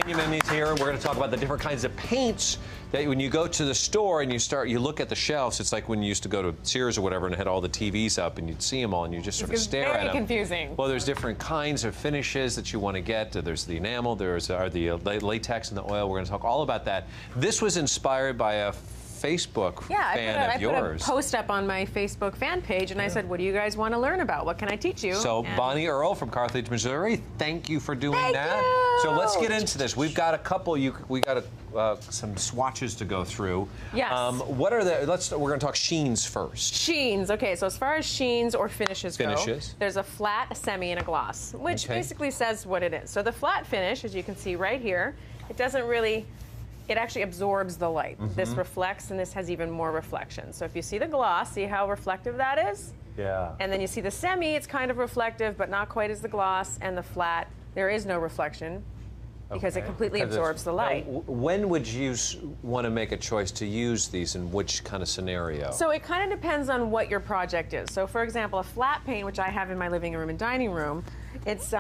Canyon is here, and we're going to talk about the different kinds of paints that when you go to the store and you look at the shelves, it's like when you used to go to Sears or whatever and had all the TVs up and you'd see them all and you just sort of stare at them. Very confusing. Well, there's different kinds of finishes that you want to get. There's the enamel, there's the latex and the oil. We're going to talk all about that. This was inspired by a Facebook fan of yours. I put a post up on my Facebook fan page, and I said, what do you guys want to learn about? What can I teach you? So, Bonnie Earl from Carthage, Missouri, thank you for doing that. You. So let's get into this. We've got a couple, we got some swatches to go through. Yes. What are the, we're going to talk sheens first. Sheens, okay, so as far as sheens or finishes go, there's a flat, a semi, and a gloss, which basically says what it is. So the flat finish, as you can see right here, it doesn't really, it actually absorbs the light. This reflects, and this has even more reflection. So if you see the gloss, see how reflective that is? Yeah. And then you see the semi, it's kind of reflective, but not quite as the gloss, and the flat, there is no reflection because it completely absorbs the light. Now, when would you want to make a choice to use these, in which kind of scenario? So it kind of depends on what your project is. So for example, a flat paint, which I have in my living room and dining room, it's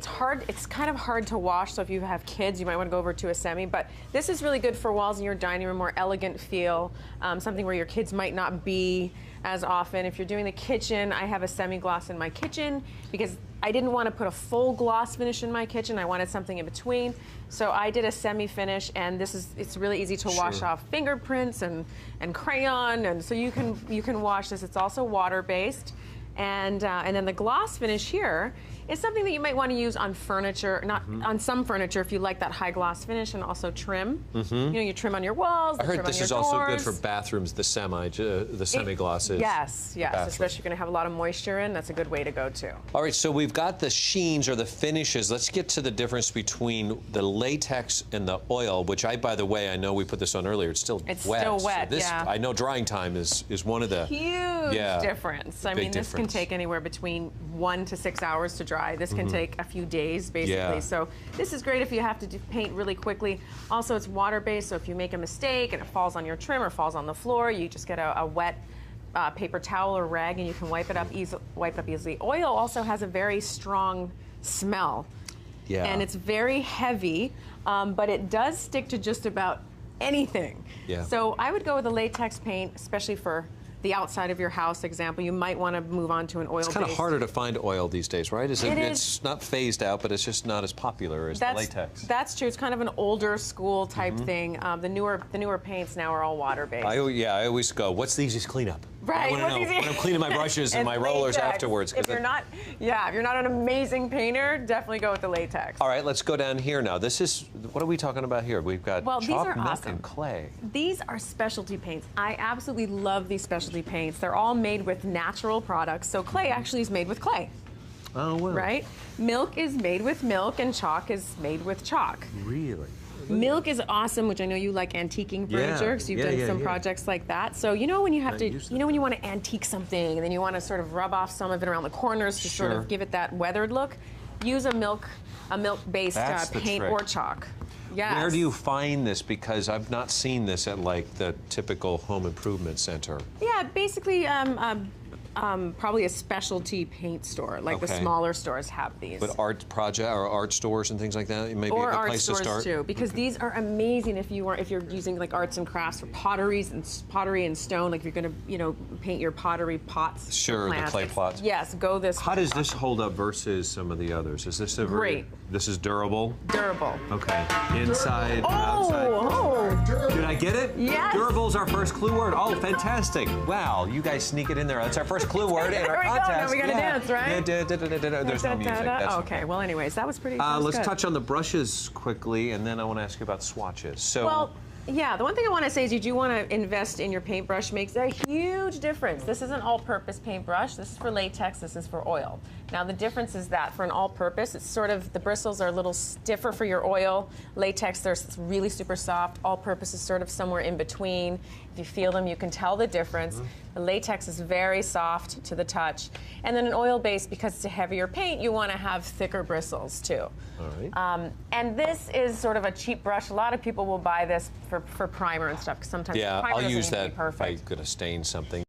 hard. It's kind of hard to wash. So if you have kids, you might want to go over to a semi. But this is really good for walls in your dining room, more elegant feel, something where your kids might not be as often. If you're doing the kitchen, I have a semi-gloss in my kitchen because I didn't want to put a full gloss finish in my kitchen. I wanted something in between. So I did a semi-finish, and it's really easy to wash off fingerprints and crayon, and so you can wash this. It's also water-based. And then the gloss finish here is something that you might want to use on furniture, not on some furniture if you like that high gloss finish, and also trim. You know, you trim on your walls. I heard this is also good for bathrooms. The semi-gloss is. Yes, especially if you're going to have a lot of moisture in. That's a good way to go too. All right, so we've got the sheens or the finishes. Let's get to the difference between the latex and the oil, which by the way, I know we put this on earlier. It's still wet. It's still wet. So this, yeah. I know drying time is one of the huge difference. I mean, this can take anywhere between 1 to 6 hours to dry. This can take a few days, basically. Yeah. So this is great if you have to paint really quickly. Also, it's water-based, so if you make a mistake and it falls on your trim or falls on the floor, you just get a wet paper towel or rag and you can wipe it up easily. Oil also has a very strong smell. Yeah. And it's very heavy, but it does stick to just about anything. Yeah. So I would go with a latex paint, especially for the outside of your house example. You might want to move on to an oil-based. It's kind of harder to find oil these days, right? It's not phased out, but it's just not as popular as the latex. That's true. It's kind of an older school type thing. The newer paints now are all water-based. I always go, what's the easiest cleanup? Right. I want to know when I'm cleaning my brushes and my rollers afterwards. If you're not an amazing painter, definitely go with the latex. All right, let's go down here now. This is, what are we talking about here? We've got chalk, milk, and clay. These are specialty paints. I absolutely love these specialty paints. They're all made with natural products. So clay actually is made with clay. Oh, wow. Right? Milk is made with milk, and chalk is made with chalk. Really? Milk is awesome, which I know you like antiquing furniture, because you've done some projects like that. So you know when you have when you want to antique something, and then you want to sort of rub off some of it around the corners to sort of give it that weathered look, use a milk-based paint or chalk. Yes. Where do you find this? Because I've not seen this at like the typical home improvement center. Yeah, basically probably a specialty paint store, like the smaller stores have these. But art stores and things like that, maybe or a place to start. Art stores too, because these are amazing if you're using like arts and crafts for pottery and stone. Like if you're going to paint your pottery pots. Sure, the clay pots. Yes, go this. How does this hold up versus some of the others? Is this great? This is durable. Durable. Okay. Inside, outside. Oh! Did I get it? Yes. Durable's our first clue word. Oh, fantastic! Wow, you guys sneak it in there. That's our first clue word in our contest. Now we gotta dance, right? There's no music. Okay. Well, anyways, that was pretty. Let's touch on the brushes quickly, and then I want to ask you about swatches. So. Well, yeah, the one thing I want to say is you do want to invest in your paintbrush. Makes a huge difference. This is an all-purpose paintbrush. This is for latex. This is for oil. Now the difference is that for an all-purpose, it's sort of, the bristles are a little stiffer for your oil. Latex, they're really super soft. All-purpose is sort of somewhere in between. If you feel them, you can tell the difference. The latex is very soft to the touch. And then an oil-based, because it's a heavier paint, you want to have thicker bristles too. All right. And this is sort of a cheap brush. A lot of people will buy this for primer and stuff, because sometimes the primer I'll use doesn't that perfect. if I'm going to stain something.